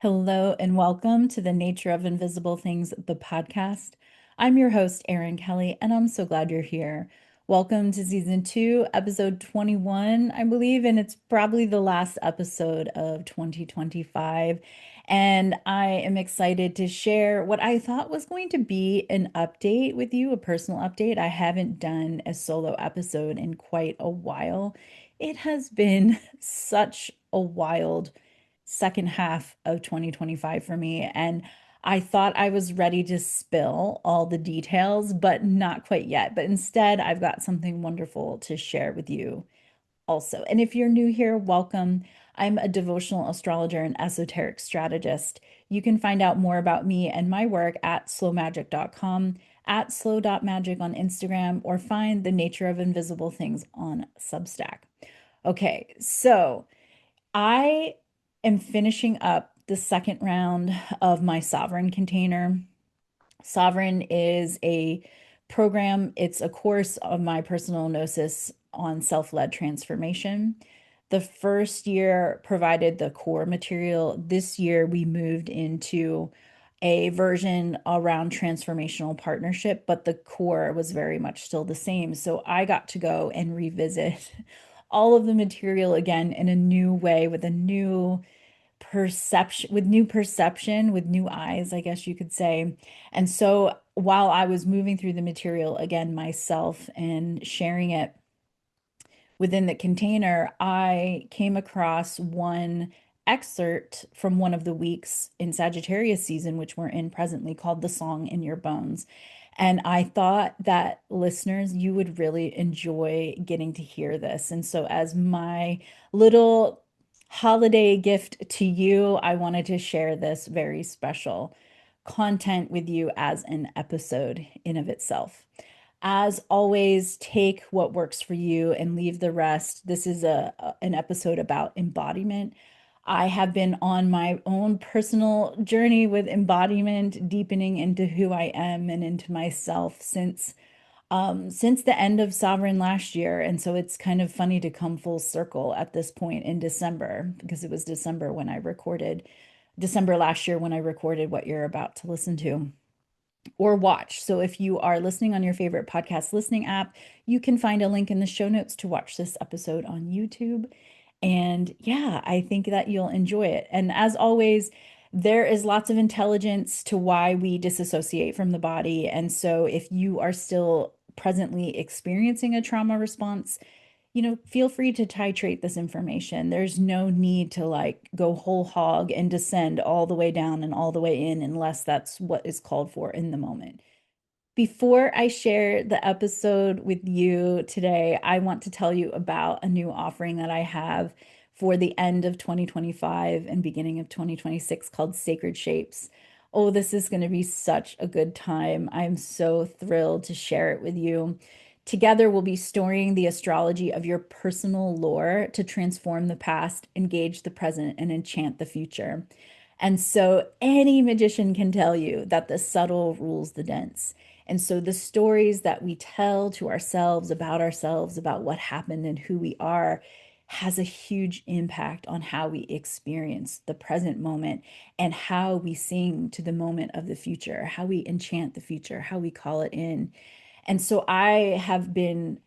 Hello and welcome to the Nature of Invisible Things, the podcast. I'm your host, Erin Kelly, and I'm so glad you're here. Welcome to season 2, episode 21, I believe, and it's probably the last episode of 2025. And I am excited to share what I thought was going to be an update with you, a personal update. I haven't done a solo episode in quite a while. It has been such a wild second half of 2025 for me. And I thought I was ready to spill all the details, but not quite yet. But instead, I've got something wonderful to share with you also. And if you're new here, welcome. I'm a devotional astrologer and esoteric strategist. You can find out more about me and my work at slowmagic.com, at slow.magic on Instagram, or find the Nature of Invisible Things on Substack. Okay, so I am finishing up the second round of my Sovereign container. Sovereign is a program, it's a course of my personal gnosis on self-led transformation. The first year provided the core material. This year we moved into a version around transformational partnership, but the core was very much still the same. So I got to go and revisit all of the material again in a new way with a new perception, with new eyes, I guess you could say. And so while I was moving through the material again myself and sharing it within the container, I came across one excerpt from one of the weeks in Sagittarius season, which we're in presently, called The Song in Your Bones. And I thought that listeners, you would really enjoy getting to hear this. And so, as my little holiday gift to you, I wanted to share this very special content with you as an episode in of itself. As always, take what works for you and leave the rest. This is an episode about embodiment. I have been on my own personal journey with embodiment, deepening into who I am and into myself since the end of Sovereign last year. And so it's kind of funny to come full circle at this point in December, because it was December last year when I recorded what you're about to listen to or watch. So if you are listening on your favorite podcast listening app, you can find a link in the show notes to watch this episode on YouTube. And yeah, I think that you'll enjoy it. And as always, there is lots of intelligence to why we disassociate from the body. And so if you are still presently experiencing a trauma response, feel free to titrate this information. There's no need to like go whole hog and descend all the way down and all the way in unless that's what is called for in the moment. Before I share the episode with you today, I want to tell you about a new offering that I have for the end of 2025 and beginning of 2026 called Sacred Shapes. Oh, this is going to be such a good time. I'm so thrilled to share it with you. Together, we'll be storing the astrology of your personal lore to transform the past, engage the present, and enchant the future. And so, any magician can tell you that the subtle rules the dense. And so, the stories that we tell to ourselves, about what happened and who we are, has a huge impact on how we experience the present moment and how we sing to the moment of the future, how we enchant the future, how we call it in. And so I have been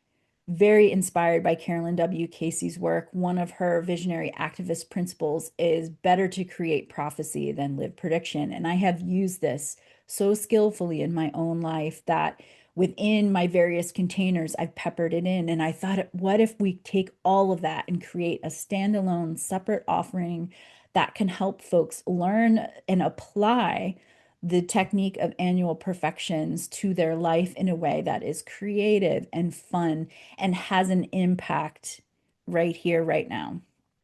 very inspired by Carolyn W. Casey's work. One of her visionary activist principles is better to create prophecy than live prediction. And I have used this so skillfully in my own life that within my various containers, I've peppered it in. And I thought, what if we take all of that and create a standalone, separate offering that can help folks learn and apply the technique of annual perfections to their life in a way that is creative and fun and has an impact right here, right now.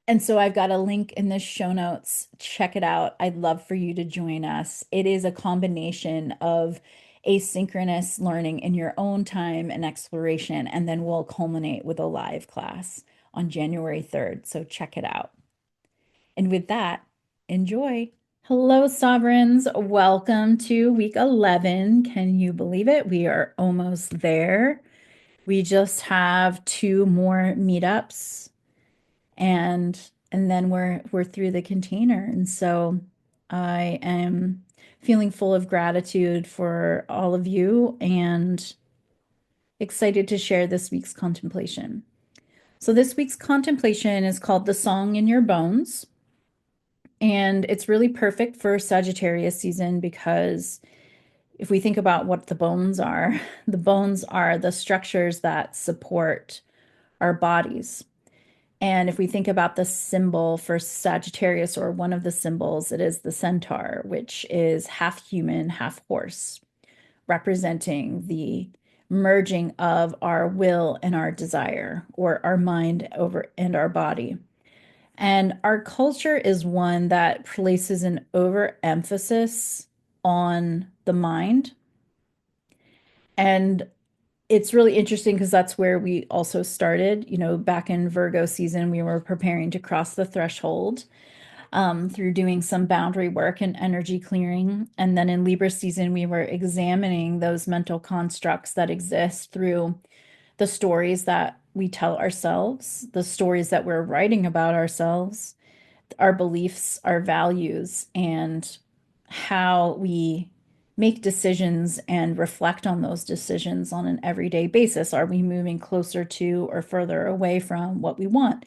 And so I've got a link in the show notes. Check it out. I'd love for you to join us. It is a combination of asynchronous learning in your own time and exploration, and then we'll culminate with a live class on January 3rd. So check it out. And with that, enjoy. Hello, Sovereigns. Welcome to week 11. Can you believe it? We are almost there. We just have two more meetups and then we're through the container. And so I am feeling full of gratitude for all of you and excited to share this week's contemplation. So, this week's contemplation is called The Song in Your Bones. And it's really perfect for Sagittarius season because if we think about what the bones are, the bones are the structures that support our bodies. And if we think about the symbol for Sagittarius, or one of the symbols, it is the centaur, which is half human, half horse, representing the merging of our will and our desire, or our mind over and our body. And our culture is one that places an overemphasis on the mind. And it's really interesting because that's where we also started. Back in Virgo season, we were preparing to cross the threshold through doing some boundary work and energy clearing. And then in Libra season, we were examining those mental constructs that exist through the stories that we tell ourselves, the stories that we're writing about ourselves, our beliefs, our values, and how we make decisions and reflect on those decisions on an everyday basis. Are we moving closer to or further away from what we want?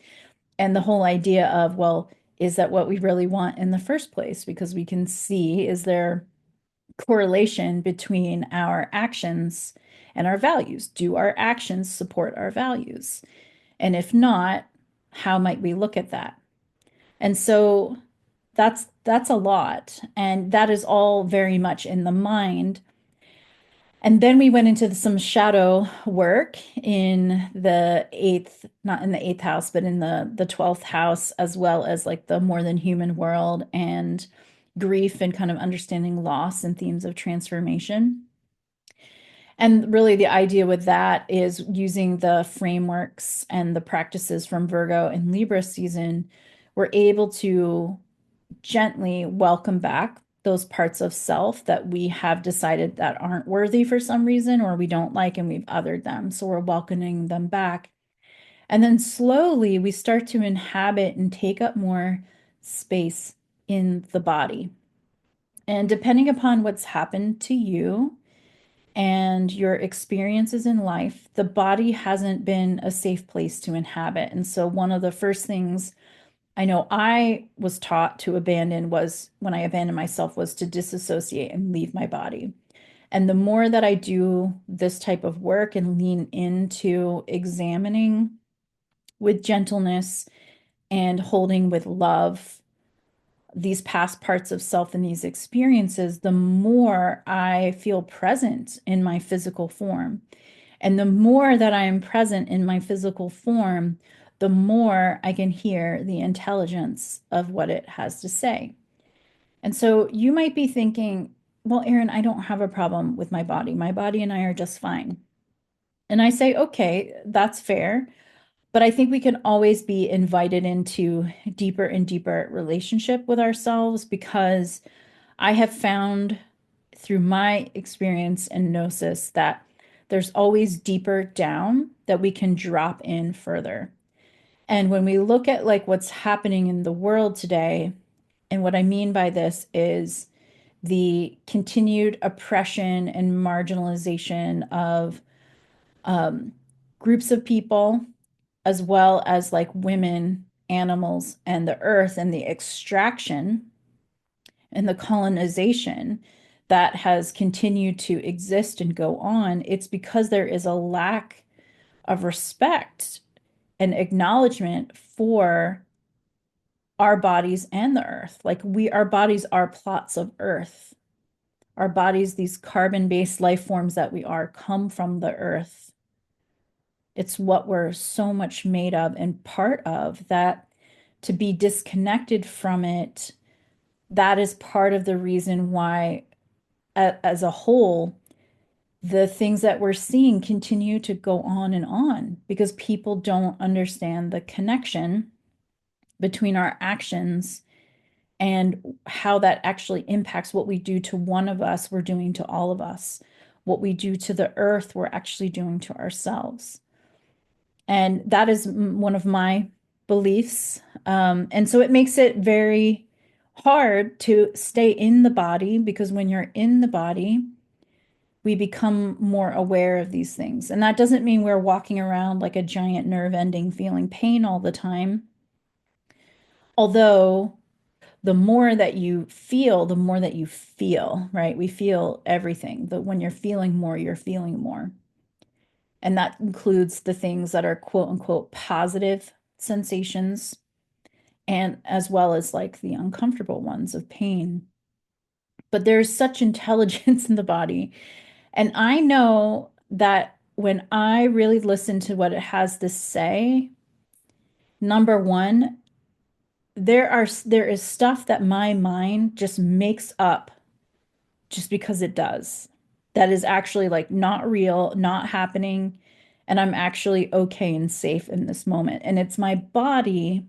And the whole idea of, well, is that what we really want in the first place? Because we can see, is there correlation between our actions and our values? Do our actions support our values? And if not, how might we look at that? And so that's a lot. And that is all very much in the mind. And then we went into some shadow work in the eighth, not in the eighth house, but in the 12th house, as well as like the more than human world and grief and kind of understanding loss and themes of transformation. And really, the idea with that is using the frameworks and the practices from Virgo and Libra season, we're able to gently welcome back those parts of self that we have decided that aren't worthy for some reason, or we don't like, and we've othered them. So we're welcoming them back. And then slowly we start to inhabit and take up more space in the body. And depending upon what's happened to you and your experiences in life, the body hasn't been a safe place to inhabit. And so one of the first things I know I was taught to abandon, was when I abandoned myself, was to disassociate and leave my body. And the more that I do this type of work and lean into examining with gentleness and holding with love these past parts of self and these experiences, the more I feel present in my physical form. And the more that I am present in my physical form, the more I can hear the intelligence of what it has to say. And so you might be thinking, well, Erin, I don't have a problem with my body. My body and I are just fine. And I say, okay, that's fair. But I think we can always be invited into deeper and deeper relationship with ourselves, because I have found through my experience and gnosis that there's always deeper down that we can drop in further. And when we look at like what's happening in the world today, and what I mean by this is the continued oppression and marginalization of groups of people, as well as like women, animals, and the earth, and the extraction and the colonization that has continued to exist and go on, it's because there is a lack of respect and acknowledgement for our bodies and the earth. Like our bodies are plots of earth. Our bodies, these carbon-based life forms that we are, come from the earth. It's what we're so much made of and part of, that to be disconnected from it, that is part of the reason why, as a whole, the things that we're seeing continue to go on, because people don't understand the connection between our actions and how that actually impacts what we do to one of us, we're doing to all of us. What we do to the earth, we're actually doing to ourselves. And that is one of my beliefs. And so it makes it very hard to stay in the body because when you're in the body, we become more aware of these things. And that doesn't mean we're walking around like a giant nerve ending feeling pain all the time. Although the more that you feel, the more that you feel, right? We feel everything. But when you're feeling more, you're feeling more. And that includes the things that are quote unquote positive sensations, and as well as like the uncomfortable ones of pain. But there's such intelligence in the body. And I know that when I really listen to what it has to say, number one, there is stuff that my mind just makes up just because it does. That is actually like not real, not happening, and I'm actually okay and safe in this moment. And it's my body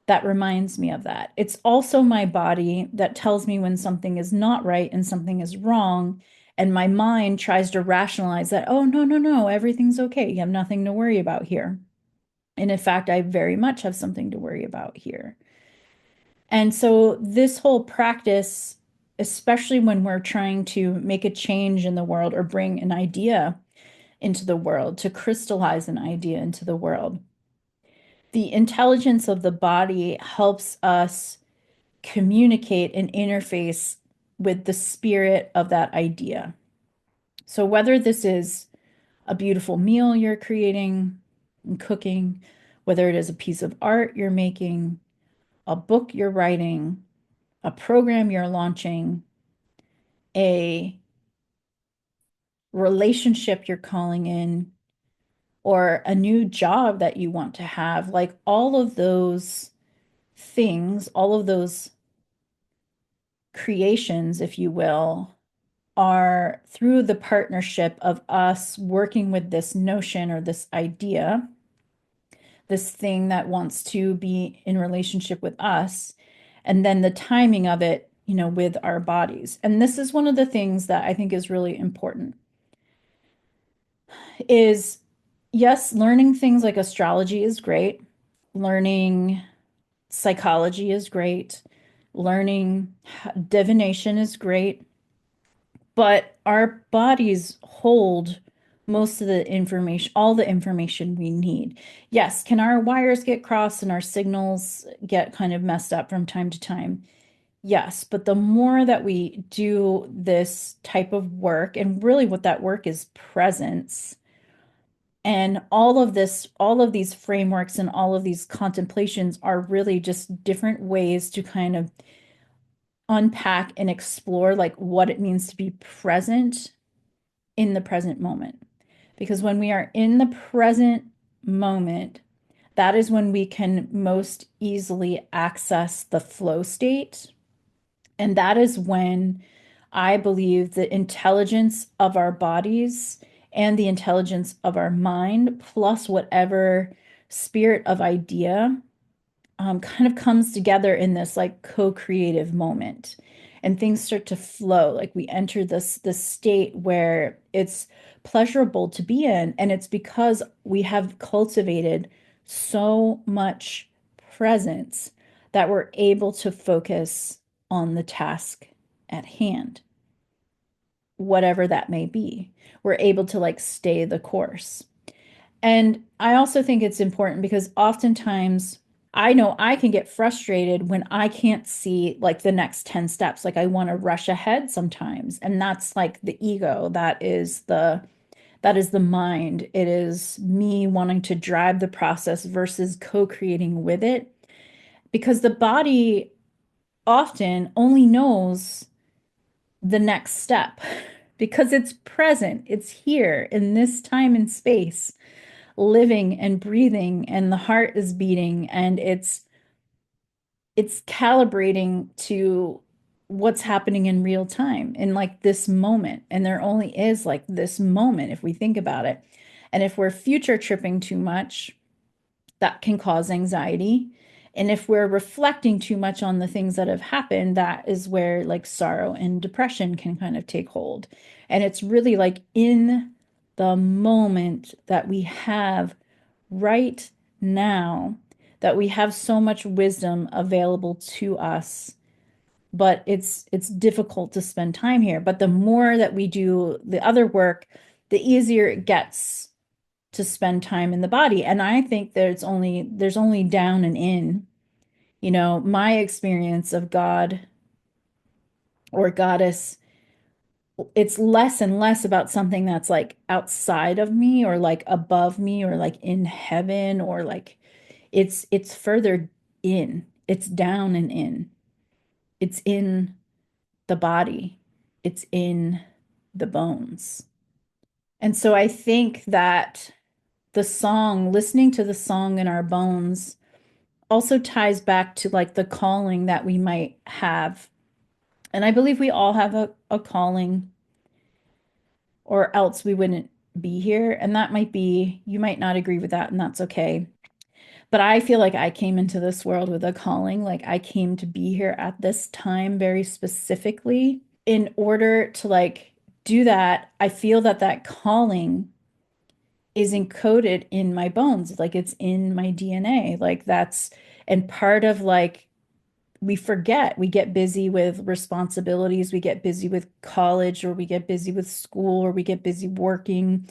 that reminds me of that. It's also my body that tells me when something is not right and something is wrong. And my mind tries to rationalize that, oh, no, no, no, everything's okay. You have nothing to worry about here. And in fact, I very much have something to worry about here. And so, this whole practice, especially when we're trying to make a change in the world or bring an idea into the world, to crystallize an idea into the world, the intelligence of the body helps us communicate and interface with the spirit of that idea. So, whether this is a beautiful meal you're creating and cooking, whether it is a piece of art you're making, a book you're writing, a program you're launching, a relationship you're calling in, or a new job that you want to have, like all of those things, all of those creations, if you will, are through the partnership of us working with this notion or this idea, this thing that wants to be in relationship with us, and then the timing of it, with our bodies. And this is one of the things that I think is really important is yes, learning things like astrology is great. Learning psychology is great. Learning divination is great. But our bodies hold most of the information, all the information we need. Yes, can our wires get crossed and our signals get kind of messed up from time to time? Yes, but the more that we do this type of work, and really what that work is presence, and all of these frameworks and all of these contemplations are really just different ways to kind of unpack and explore like what it means to be present in the present moment. Because when we are in the present moment, that is when we can most easily access the flow state. And that is when I believe the intelligence of our bodies and the intelligence of our mind, plus whatever spirit of idea, kind of comes together in this like co-creative moment. And things start to flow. Like we enter this state where it's pleasurable to be in. And it's because we have cultivated so much presence that we're able to focus on the task at hand, whatever that may be. We're able to like stay the course. And I also think it's important because oftentimes I know I can get frustrated when I can't see like the next 10 steps. Like I want to rush ahead sometimes. And that's like the ego. That is the mind. It is me wanting to drive the process versus co-creating with it. Because the body often only knows the next step because it's present, it's here in this time and space, living and breathing, and the heart is beating, and it's calibrating to what's happening in real time in like this moment. And there only is like this moment if we think about it. And if we're future tripping too much, that can cause anxiety. And if we're reflecting too much on the things that have happened, that is where like sorrow and depression can kind of take hold. And it's really like in the moment that we have right now that we have so much wisdom available to us but it's difficult to spend time here. But the more that we do the other work, the easier it gets to spend time in the body. And I think there's only down and in. My experience of God or goddess, it's less and less about something that's like outside of me or like above me or like in heaven or like it's further in. It's down and in. It's in the body. It's in the bones. And so I think that listening to the song in our bones also ties back to like the calling that we might have. And I believe we all have a calling, or else we wouldn't be here. And that might be, you might not agree with that, and that's okay. But I feel like I came into this world with a calling. Like I came to be here at this time very specifically. In order to like do that, I feel that that calling is encoded in my bones. Like it's in my DNA. Like that's, and part of like, we forget, we get busy with responsibilities, we get busy with college, or we get busy with school, or we get busy working.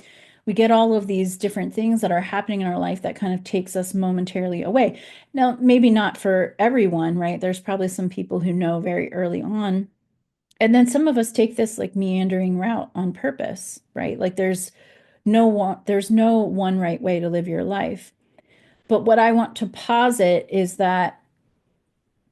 We get all of these different things that are happening in our life that kind of takes us momentarily away. Now, maybe not for everyone, right? There's probably some people who know very early on. And then some of us take this like meandering route on purpose, right? Like there's no one right way to live your life. But what I want to posit is that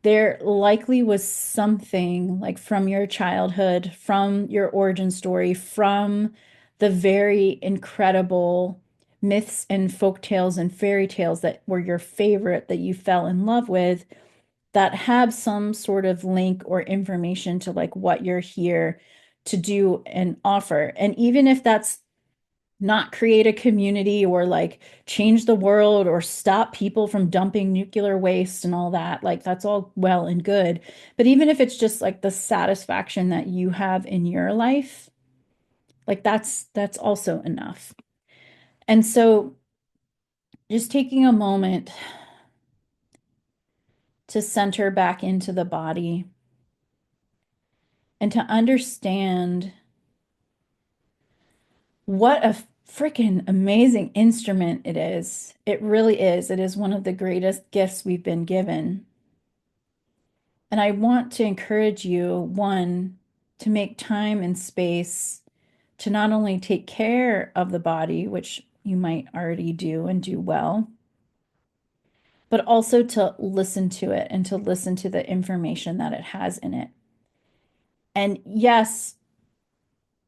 there likely was something like from your childhood, from your origin story, from the very incredible myths and folk tales and fairy tales that were your favorite that you fell in love with, that have some sort of link or information to like what you're here to do and offer. And even if that's not create a community or like change the world or stop people from dumping nuclear waste and all that, like that's all well and good. But even if it's just like the satisfaction that you have in your life, like that's also enough. And so just taking a moment to center back into the body and to understand what a freaking amazing instrument it is. It really is. It is one of the greatest gifts we've been given. And I want to encourage you, one, to make time and space to not only take care of the body, which you might already do and do well, but also to listen to it and to listen to the information that it has in it. And yes,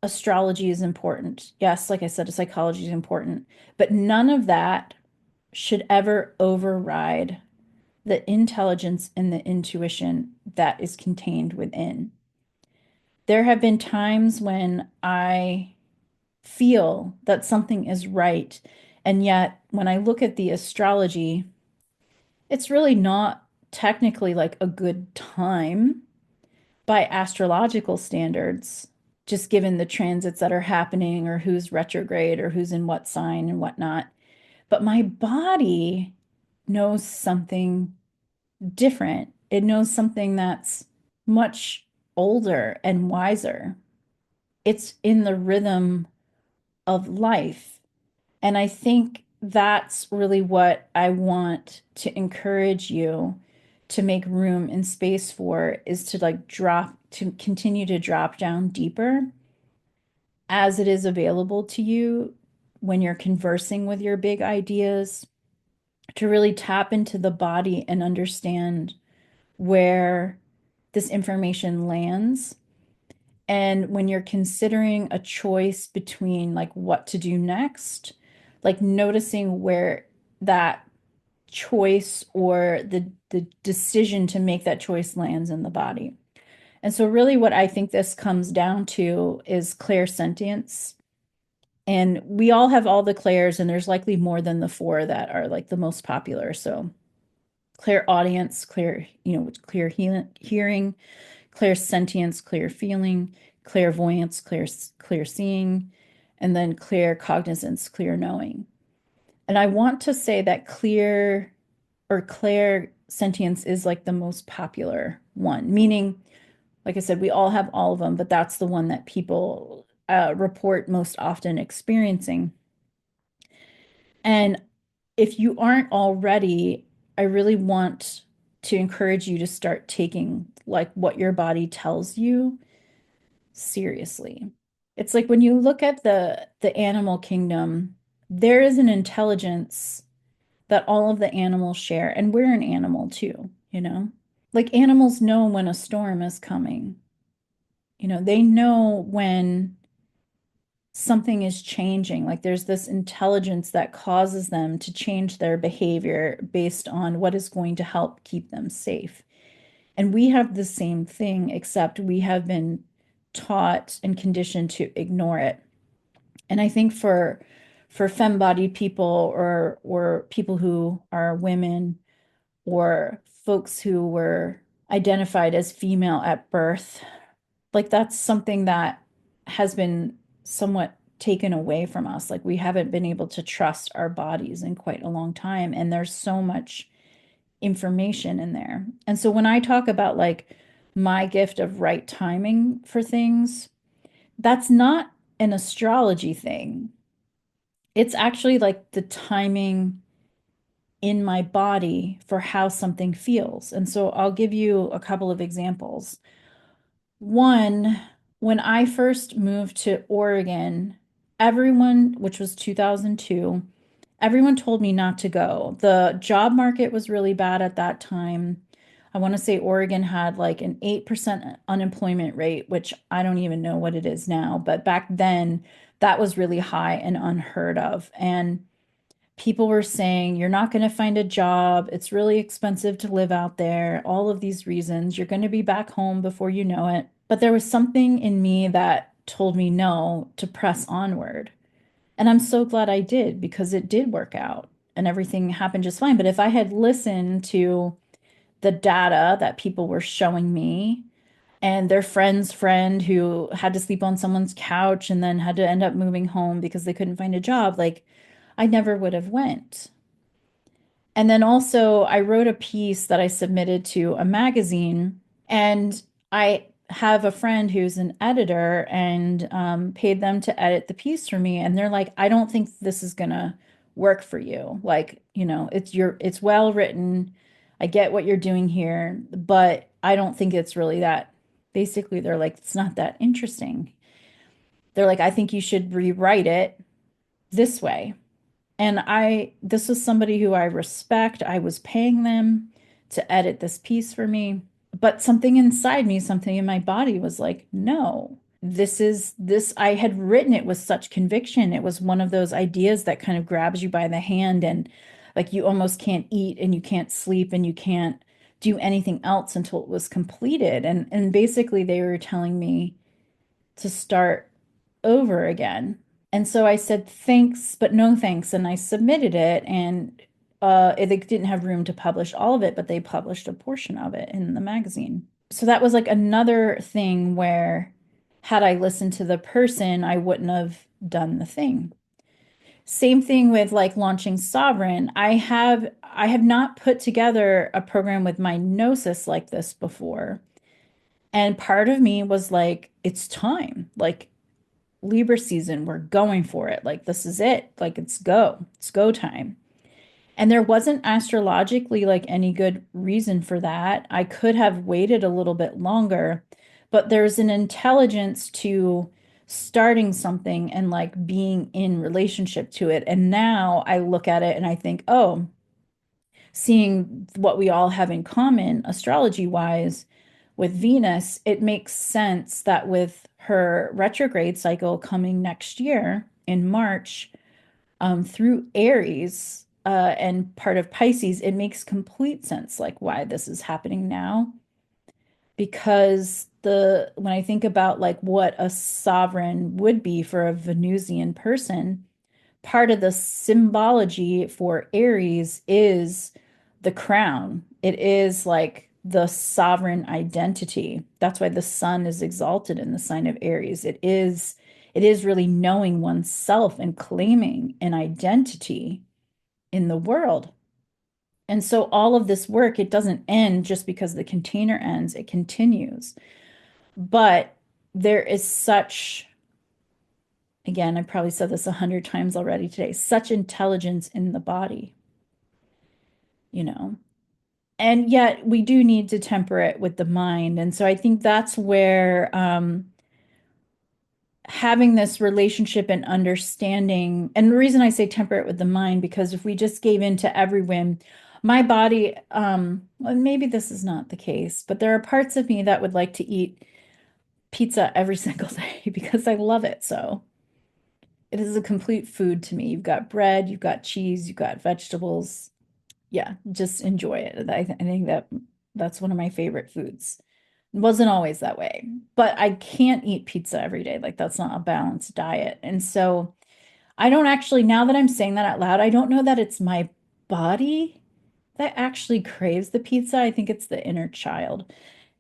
astrology is important. Yes, like I said, psychology is important, but none of that should ever override the intelligence and the intuition that is contained within. There have been times when I feel that something is right, and yet when I look at the astrology, it's really not technically like a good time by astrological standards, just given the transits that are happening or who's retrograde or who's in what sign and whatnot. But my body knows something different. It knows something that's much older and wiser. It's in the rhythm of life. And I think that's really what I want to encourage you to make room and space for, is to like to continue to drop down deeper as it is available to you when you're conversing with your big ideas, to really tap into the body and understand where this information lands. And when you're considering a choice between like what to do next, like noticing where that choice or the decision to make that choice lands in the body. And so really what I think this comes down to is clairsentience. And we all have all the clairs, and there's likely more than the four that are like the most popular. So clairaudience, clear hearing, clairsentience, clear feeling, clairvoyance, clear seeing, and then clear cognizance, clear knowing. And I want to say that clairsentience is like the most popular one, meaning Like I said, we all have all of them, but that's the one that people report most often experiencing. And if you aren't already, I really want to encourage you to start taking like what your body tells you seriously. It's like when you look at the animal kingdom, there is an intelligence that all of the animals share, and we're an animal too, you know? Like animals know when a storm is coming. You know, they know when something is changing. Like there's this intelligence that causes them to change their behavior based on what is going to help keep them safe. And we have the same thing, except we have been taught and conditioned to ignore it. And I think for femme-bodied people or people who are women or folks who were identified as female at birth, like that's something that has been somewhat taken away from us. Like we haven't been able to trust our bodies in quite a long time. And there's so much information in there. And so when I talk about like my gift of right timing for things, that's not an astrology thing. It's actually like the timing in my body for how something feels. And so I'll give you a couple of examples. One, when I first moved to Oregon, everyone, which was 2002, everyone told me not to go. The job market was really bad at that time. I want to say Oregon had like an 8% unemployment rate, which I don't even know what it is now, but back then that was really high and unheard of. And people were saying, you're not going to find a job. It's really expensive to live out there. All of these reasons. You're going to be back home before you know it. But there was something in me that told me no, to press onward. And I'm so glad I did because it did work out and everything happened just fine. But if I had listened to the data that people were showing me and their friend's friend who had to sleep on someone's couch and then had to end up moving home because they couldn't find a job, like I never would have went. And then also I wrote a piece that I submitted to a magazine, and I have a friend who's an editor and paid them to edit the piece for me. And they're like, I don't think this is gonna work for you. Like, you know, it's well written. I get what you're doing here, but I don't think it's really that. Basically, they're like, it's not that interesting. They're like, I think you should rewrite it this way. And this was somebody who I respect. I was paying them to edit this piece for me. But something inside me, something in my body was like, no, this. I had written it with such conviction. It was one of those ideas that kind of grabs you by the hand and like you almost can't eat and you can't sleep and you can't do anything else until it was completed. And basically they were telling me to start over again. And so I said, thanks, but no thanks. And I submitted it, and they didn't have room to publish all of it, but they published a portion of it in the magazine. So that was like another thing where, had I listened to the person, I wouldn't have done the thing. Same thing with like launching Sovereign. I have not put together a program with my gnosis like this before. And part of me was like, it's time. Like Libra season, we're going for it. Like, this is it. Like, it's go time. And there wasn't astrologically like any good reason for that. I could have waited a little bit longer, but there's an intelligence to starting something and like being in relationship to it. And now I look at it and I think, oh, seeing what we all have in common astrology wise with Venus, it makes sense that with her retrograde cycle coming next year in March, through Aries and part of Pisces, it makes complete sense like why this is happening now. Because when I think about like what a sovereign would be for a Venusian person, part of the symbology for Aries is the crown. It is like the sovereign identity. That's why the sun is exalted in the sign of Aries. It is really knowing oneself and claiming an identity in the world. And so all of this work, it doesn't end just because the container ends, it continues. But there is such, again, I probably said this 100 times already today, such intelligence in the body, you know. And yet we do need to temper it with the mind. And so I think that's where having this relationship and understanding, and the reason I say temper it with the mind, because if we just gave in to every whim, my body, well, maybe this is not the case, but there are parts of me that would like to eat pizza every single day because I love it so. It is a complete food to me. You've got bread, you've got cheese, you've got vegetables. Yeah, just enjoy it. I think that that's one of my favorite foods. It wasn't always that way, but I can't eat pizza every day. Like that's not a balanced diet. And so I don't actually, now that I'm saying that out loud, I don't know that it's my body that actually craves the pizza. I think it's the inner child.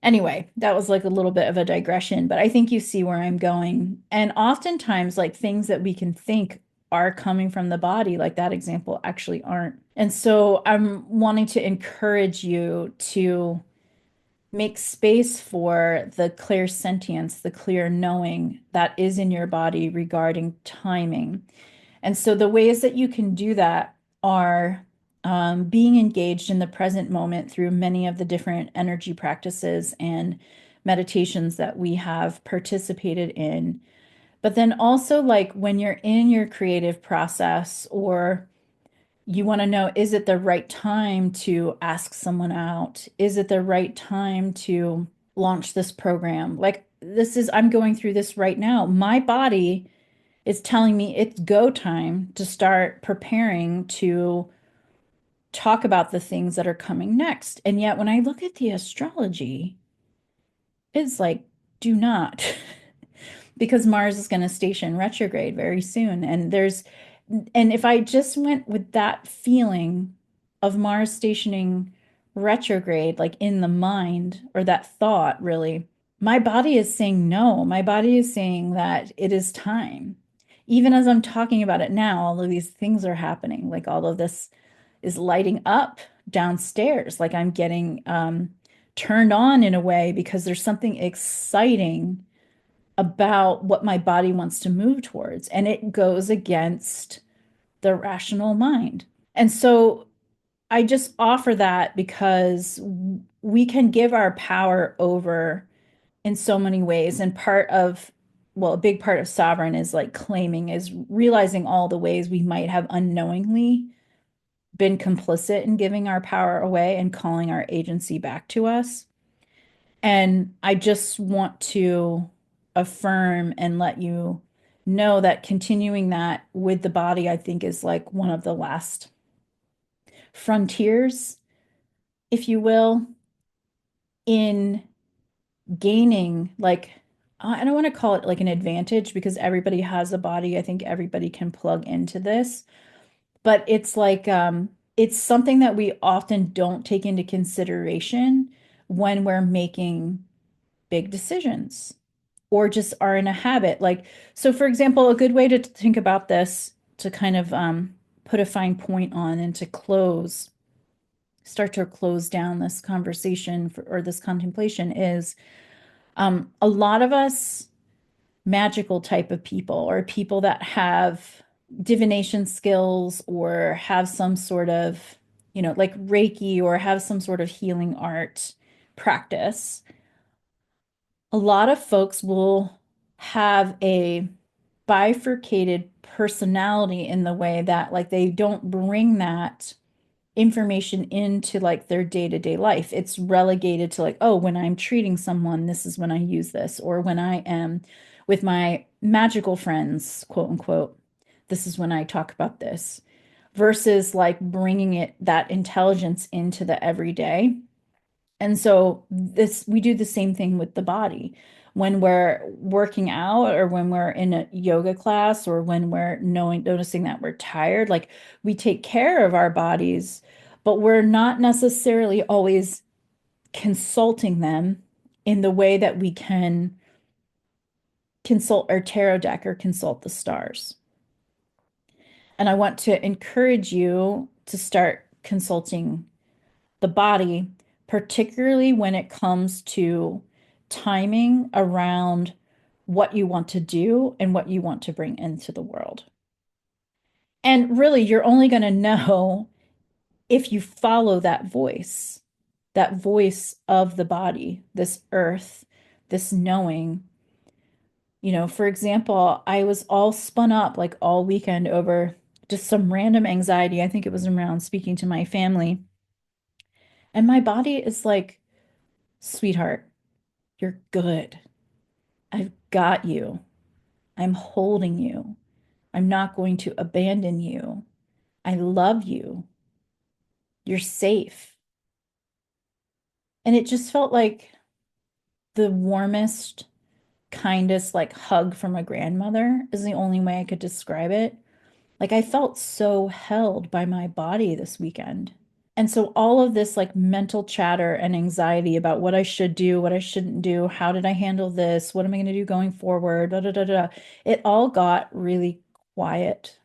Anyway, that was like a little bit of a digression, but I think you see where I'm going. And oftentimes, like things that we can think are coming from the body, like that example, actually aren't. And so I'm wanting to encourage you to make space for the clairsentience, the clear knowing that is in your body regarding timing. And so the ways that you can do that are being engaged in the present moment through many of the different energy practices and meditations that we have participated in. But then also, like when you're in your creative process, or you want to know, is it the right time to ask someone out? Is it the right time to launch this program? Like, this is, I'm going through this right now. My body is telling me it's go time to start preparing to talk about the things that are coming next. And yet, when I look at the astrology, it's like, do not, because Mars is going to station retrograde very soon. And if I just went with that feeling of Mars stationing retrograde, like in the mind, or that thought, really, my body is saying no. My body is saying that it is time. Even as I'm talking about it now, all of these things are happening. Like all of this is lighting up downstairs. Like I'm getting turned on in a way because there's something exciting about what my body wants to move towards. And it goes against the rational mind. And so I just offer that because we can give our power over in so many ways. And part of, well, a big part of sovereign is like claiming, is realizing all the ways we might have unknowingly been complicit in giving our power away and calling our agency back to us. And I just want to affirm and let you know that continuing that with the body, I think, is like one of the last frontiers, if you will, in gaining, like, I don't want to call it like an advantage because everybody has a body. I think everybody can plug into this, but it's like, it's something that we often don't take into consideration when we're making big decisions or just are in a habit. Like, so for example, a good way to think about this, to kind of put a fine point on and to start to close down this conversation or this contemplation is, a lot of us magical type of people, or people that have divination skills or have some sort of, like Reiki, or have some sort of healing art practice. A lot of folks will have a bifurcated personality in the way that, like, they don't bring that information into like their day-to-day life. It's relegated to like, oh, when I'm treating someone, this is when I use this, or when I am with my magical friends, quote unquote, this is when I talk about this, versus like bringing that intelligence into the everyday. And so this, we do the same thing with the body. When we're working out, or when we're in a yoga class, or when we're noticing that we're tired, like we take care of our bodies, but we're not necessarily always consulting them in the way that we can consult our tarot deck or consult the stars. And I want to encourage you to start consulting the body, particularly when it comes to timing around what you want to do and what you want to bring into the world. And really, you're only going to know if you follow that voice of the body, this earth, this knowing. For example, I was all spun up like all weekend over just some random anxiety. I think it was around speaking to my family. And my body is like, sweetheart, you're good. I've got you. I'm holding you. I'm not going to abandon you. I love you. You're safe. And it just felt like the warmest, kindest, like hug from a grandmother is the only way I could describe it. Like I felt so held by my body this weekend. And so all of this like mental chatter and anxiety about what I should do, what I shouldn't do, how did I handle this? What am I going to do going forward? Da, da, da, da. It all got really quiet.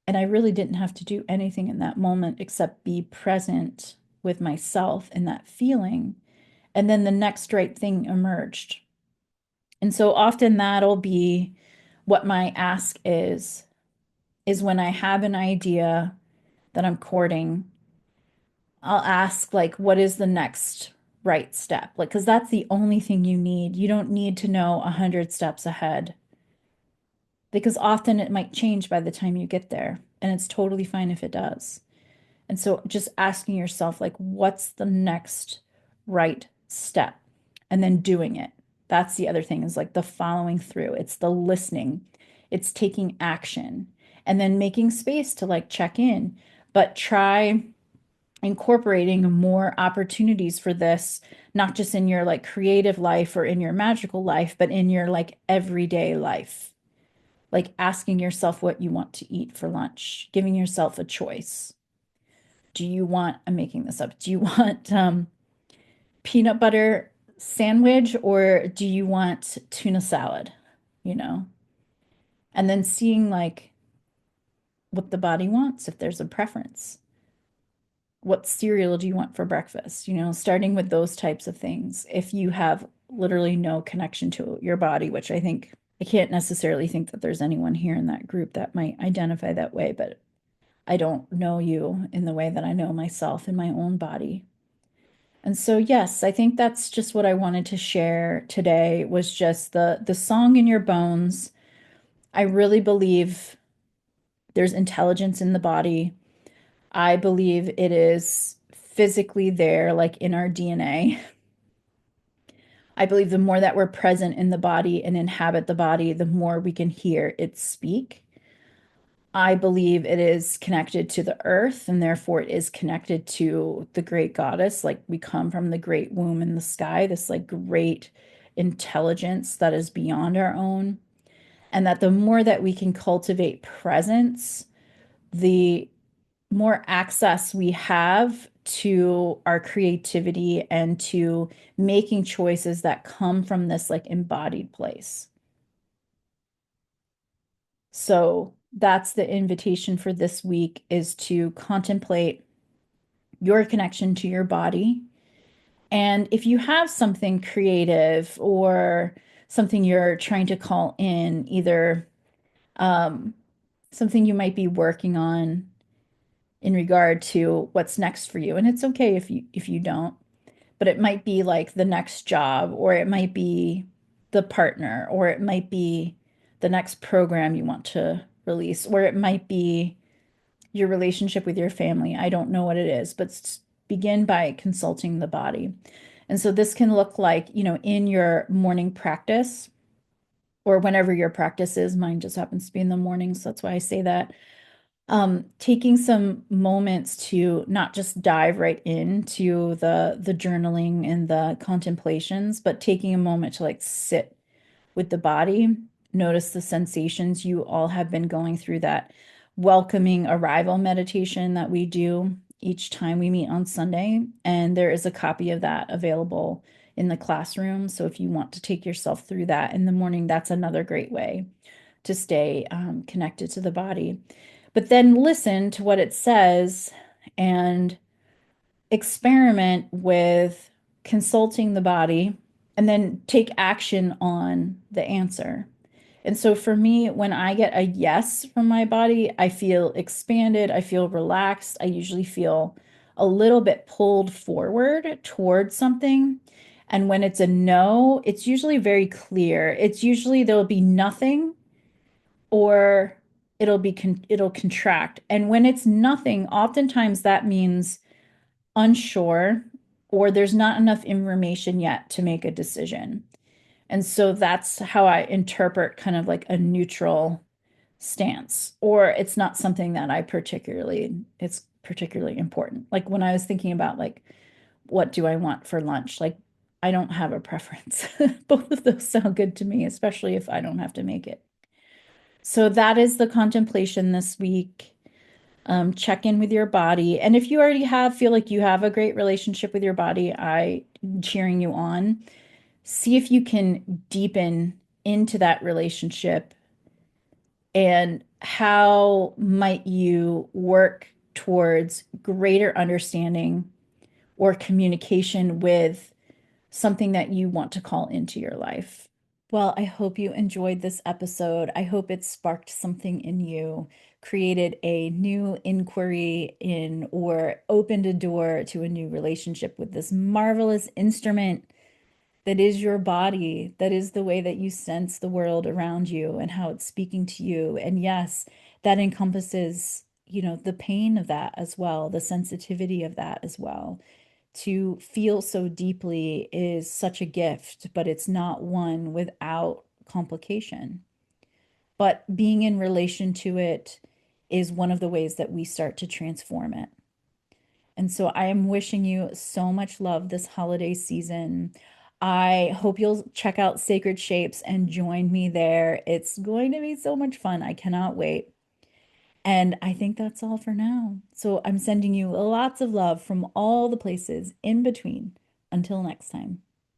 And I really didn't have to do anything in that moment except be present with myself in that feeling. And then the next right thing emerged. And so often that'll be what my ask is when I have an idea that I'm courting, I'll ask, like, what is the next right step? Like, because that's the only thing you need. You don't need to know 100 steps ahead because often it might change by the time you get there. And it's totally fine if it does. And so just asking yourself, like, what's the next right step? And then doing it. That's the other thing is like the following through. It's the listening, it's taking action, and then making space to like check in. But try incorporating more opportunities for this, not just in your like creative life or in your magical life, but in your like everyday life. Like asking yourself what you want to eat for lunch, giving yourself a choice. Do you want, I'm making this up, do you want peanut butter sandwich or do you want tuna salad? You know? And then seeing like what the body wants, if there's a preference. What cereal do you want for breakfast? Starting with those types of things. If you have literally no connection to your body, which I can't necessarily think that there's anyone here in that group that might identify that way, but I don't know you in the way that I know myself in my own body. And so, yes, I think that's just what I wanted to share today was just the song in your bones. I really believe there's intelligence in the body. I believe it is physically there, like in our DNA. I believe the more that we're present in the body and inhabit the body, the more we can hear it speak. I believe it is connected to the earth and therefore it is connected to the great goddess. Like we come from the great womb in the sky, this like great intelligence that is beyond our own. And that the more that we can cultivate presence, the more access we have to our creativity and to making choices that come from this like embodied place. So that's the invitation for this week is to contemplate your connection to your body. And if you have something creative or something you're trying to call in, either something you might be working on in regard to what's next for you, and it's okay if you don't, but it might be like the next job, or it might be the partner, or it might be the next program you want to release, or it might be your relationship with your family. I don't know what it is, but begin by consulting the body. And so this can look like, in your morning practice or whenever your practice is. Mine just happens to be in the morning, so that's why I say that. Taking some moments to not just dive right into the journaling and the contemplations, but taking a moment to like sit with the body, notice the sensations. You all have been going through that welcoming arrival meditation that we do each time we meet on Sunday. And there is a copy of that available in the classroom. So if you want to take yourself through that in the morning, that's another great way to stay connected to the body. But then listen to what it says and experiment with consulting the body, and then take action on the answer. And so for me, when I get a yes from my body, I feel expanded, I feel relaxed, I usually feel a little bit pulled forward towards something. And when it's a no, it's usually very clear. It's usually there'll be nothing or it'll contract. And when it's nothing, oftentimes that means unsure or there's not enough information yet to make a decision. And so that's how I interpret kind of like a neutral stance, or it's not something that it's particularly important. Like when I was thinking about like, what do I want for lunch? Like, I don't have a preference. Both of those sound good to me, especially if I don't have to make it. So that is the contemplation this week. Check in with your body. And if you already feel like you have a great relationship with your body, I'm cheering you on. See if you can deepen into that relationship and how might you work towards greater understanding or communication with something that you want to call into your life. Well, I hope you enjoyed this episode. I hope it sparked something in you, created a new inquiry in, or opened a door to a new relationship with this marvelous instrument that is your body, that is the way that you sense the world around you and how it's speaking to you. And yes, that encompasses, the pain of that as well, the sensitivity of that as well. To feel so deeply is such a gift, but it's not one without complication. But being in relation to it is one of the ways that we start to transform it. And so I am wishing you so much love this holiday season. I hope you'll check out Sacred Shapes and join me there. It's going to be so much fun. I cannot wait. And I think that's all for now. So I'm sending you lots of love from all the places in between. Until next time.